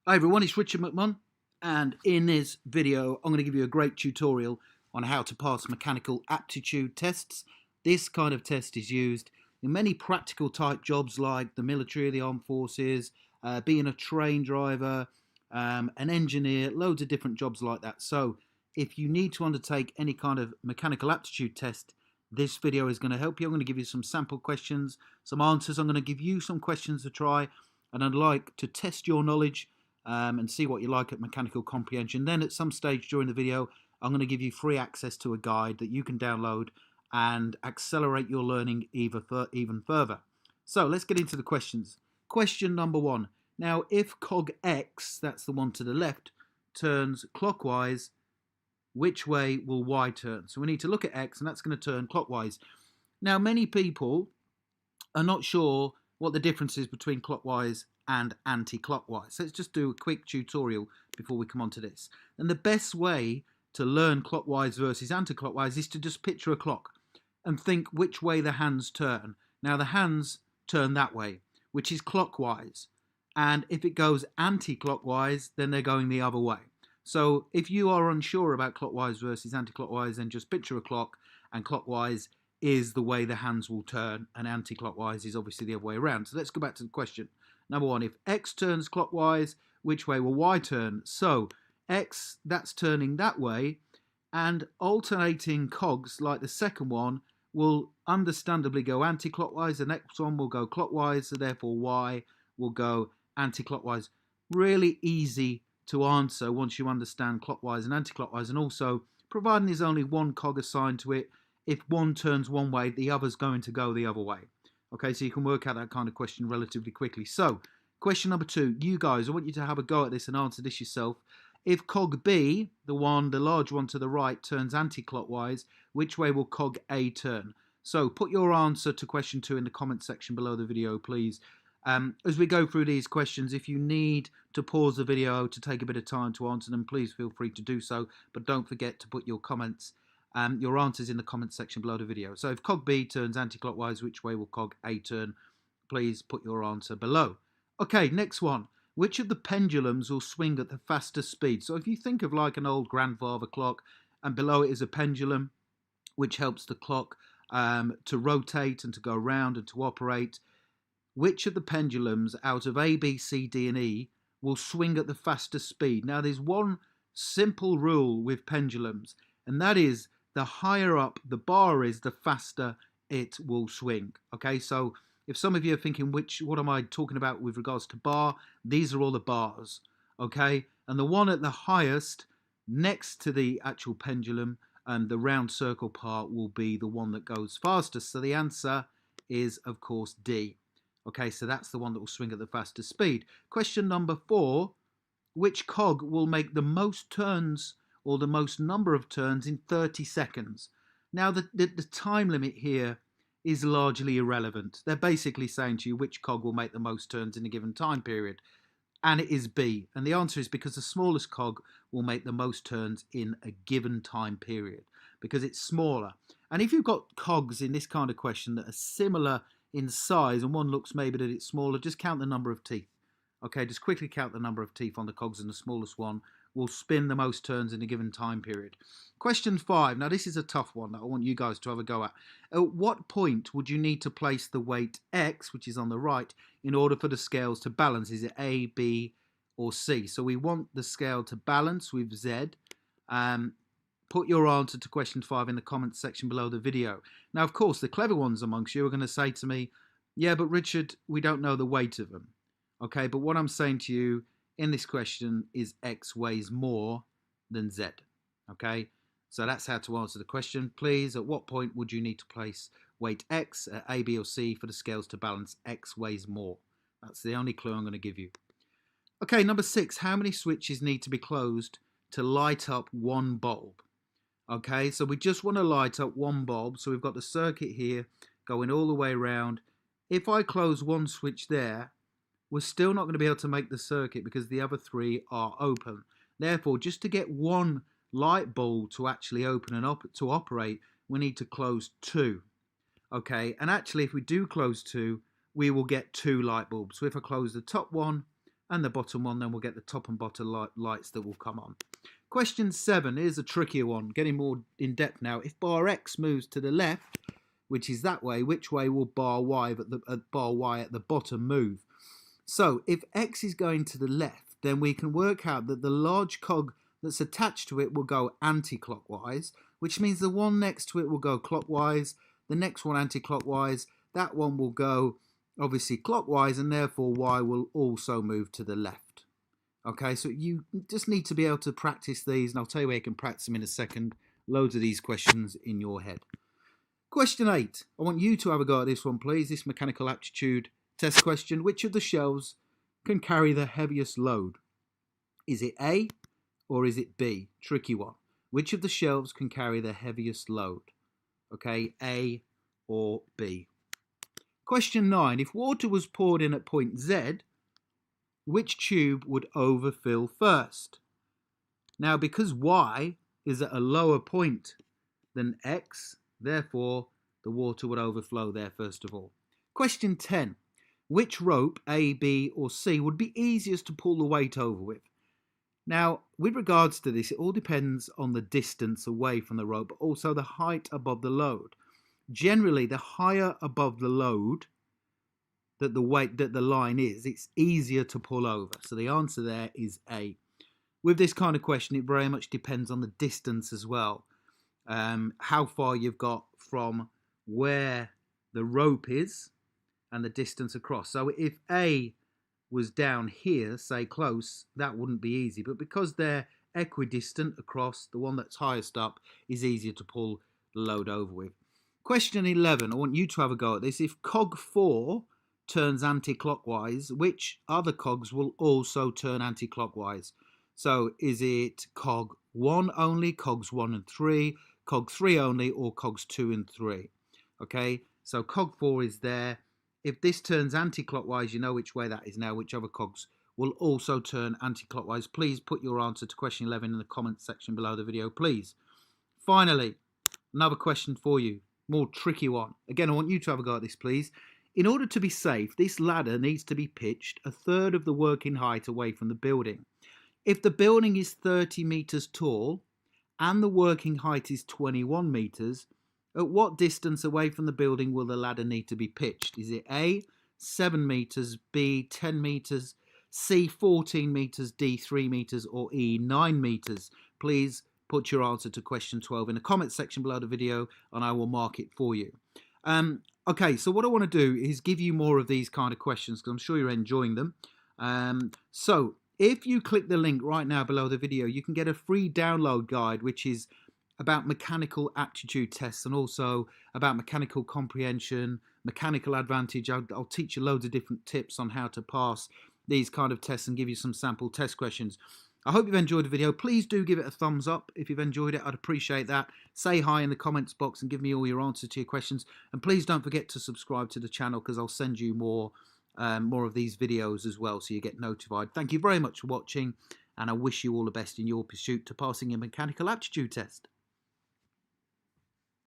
Hi everyone, it's Richard McMunn, and in this video I'm going to give you a great tutorial on how to pass mechanical aptitude tests. This kind of test is used in many practical type jobs like the military, the armed forces, being a train driver, an engineer, loads of different jobs like that. So if you need to undertake any kind of mechanical aptitude test, this video is going to help you. I'm going to give you some sample questions, some answers. I'm going to give you some questions to try, and I'd like to test your knowledge and see what you like at mechanical comprehension. Then at some stage during the video, I'm going to give you free access to a guide that you can download and accelerate your learning even further. So let's get into the questions. Question number one. Now, if cog X, that's the one to the left, turns clockwise, which way will Y turn? So we need to look at X, and that's going to turn clockwise. Now, many people are not sure what the difference is between clockwise and anti-clockwise. So let's just do a quick tutorial before we come on to this. And the best way to learn clockwise versus anti-clockwise is to just picture a clock and think which way the hands turn. Now the hands turn that way, which is clockwise. And if it goes anti-clockwise, then they're going the other way. So if you are unsure about clockwise versus anti-clockwise, then just picture a clock, and clockwise is the way the hands will turn, and anti-clockwise is obviously the other way around. So let's go back to the question. Number one, if X turns clockwise, which way will Y turn? So X, that's turning that way, and alternating cogs, like the second one, will understandably go anti-clockwise. The next one will go clockwise, so therefore Y will go anti-clockwise. Really easy to answer once you understand clockwise and anti-clockwise, and also, providing there's only one cog assigned to it, if one turns one way, the other's going to go the other way. Okay, so you can work out that kind of question relatively quickly. So, question number two, you guys, I want you to have a go at this and answer this yourself. If cog B, the large one to the right, turns anti-clockwise, which way will cog A turn? So, put your answer to question two in the comment section below the video, please. As we go through these questions, if you need to pause the video to take a bit of time to answer them, please feel free to do so. But don't forget to put your comments, your answers in the comment section below the video. So if cog B turns anti-clockwise, which way will cog A turn? Please put your answer below. Okay, next one. Which of the pendulums will swing at the fastest speed? So if you think of like an old grandfather clock, and below it is a pendulum, which helps the clock to rotate and to go round and to operate. Which of the pendulums out of A, B, C, D, and E will swing at the fastest speed? Now, there's one simple rule with pendulums, and that is the higher up the bar is, the faster it will swing. Okay, so if some of you are thinking, what am I talking about with regards to bar? These are all the bars. Okay, and the one at the highest next to the actual pendulum and the round circle part will be the one that goes fastest. So the answer is, of course, D. Okay, so that's the one that will swing at the fastest speed. Question number four, which cog will make the most turns or the most number of turns in 30 seconds? Now, the time limit here is largely irrelevant. They're basically saying to you which cog will make the most turns in a given time period. And it is B. And the answer is because the smallest cog will make the most turns in a given time period, because it's smaller. And if you've got cogs in this kind of question that are similar in size, and one looks maybe that it's smaller, just count the number of teeth. Okay, just quickly count the number of teeth on the cogs, and the smallest one will spin the most turns in a given time period. Question 5. Now this is a tough one that I want you guys to have a go at. At what point would you need to place the weight X, which is on the right, in order for the scales to balance? Is it A, B, or C? So we want the scale to balance with Z. Put your answer to question 5 in the comments section below the video. Now, of course, the clever ones amongst you are going to say to me, yeah, but Richard, we don't know the weight of them. Okay, but what I'm saying to you in this question is X weighs more than Z. Okay, so that's how to answer the question. Please, at what point would you need to place weight X at A, B, or C for the scales to balance? X weighs more. That's the only clue I'm going to give you. Okay, number 6, how many switches need to be closed to light up one bulb? Okay, so we just want to light up one bulb. So we've got the circuit here going all the way around. If I close one switch there, we're still not going to be able to make the circuit because the other 3 are open. Therefore, just to get one light bulb to actually open and to operate, we need to close 2. Okay, and actually if we do close 2, we will get 2 light bulbs. So if I close the top one and the bottom one, then we'll get the top and bottom lights that will come on. Question 7, here's a trickier one, getting more in depth now. If bar X moves to the left, which is that way, which way will bar Y at the bottom move? So if X is going to the left, then we can work out that the large cog that's attached to it will go anti-clockwise, which means the one next to it will go clockwise, the next one anti-clockwise, that one will go obviously clockwise, and therefore Y will also move to the left. Okay, so you just need to be able to practice these, and I'll tell you where you can practice them in a second. Loads of these questions in your head. Question 8. I want you to have a go at this one, please. This mechanical aptitude test question. Which of the shelves can carry the heaviest load? Is it A or is it B? Tricky one. Which of the shelves can carry the heaviest load? Okay, A or B. Question 9. If water was poured in at point Z, which tube would overfill first? Now, because Y is at a lower point than X, therefore the water would overflow there first of all. Question 10. Which rope, A, B or C, would be easiest to pull the weight over with? Now, with regards to this, it all depends on the distance away from the rope, but also the height above the load. Generally, the higher above the load that the line is, it's easier to pull over. So the answer there is A. With this kind of question, it very much depends on the distance as well. How far you've got from where the rope is and the distance across. So if A was down here, say close, that wouldn't be easy. But because they're equidistant across, the one that's highest up is easier to pull the load over with. Question 11, I want you to have a go at this. If cog 4 turns anti-clockwise, which other cogs will also turn anti-clockwise? So is it cog 1 only, cogs 1 and 3, cog 3 only, or cogs 2 and 3? Okay, so cog 4 is there. If this turns anti-clockwise, you know which way that is now, which other cogs will also turn anti-clockwise. Please put your answer to question 11 in the comments section below the video, please. Finally, another question for you, more tricky one. Again, I want you to have a go at this, please. In order to be safe, this ladder needs to be pitched a third of the working height away from the building. If the building is 30 meters tall and the working height is 21 meters, at what distance away from the building will the ladder need to be pitched? Is it A, 7 meters, B, 10 meters, C, 14 meters, D, 3 meters, or E, 9 meters? Please put your answer to question 12 in the comment section below the video, and I will mark it for you. Okay, so what I want to do is give you more of these kind of questions, because I'm sure you're enjoying them. So if you click the link right now below the video, you can get a free download guide, which is about mechanical aptitude tests and also about mechanical comprehension, mechanical advantage. I'll teach you loads of different tips on how to pass these kind of tests and give you some sample test questions. I hope you've enjoyed the video. Please do give it a thumbs up if you've enjoyed it. I'd appreciate that. Say hi in the comments box and give me all your answers to your questions. And please don't forget to subscribe to the channel, because I'll send you more of these videos as well, so you get notified. Thank you very much for watching, and I wish you all the best in your pursuit to passing your mechanical aptitude test.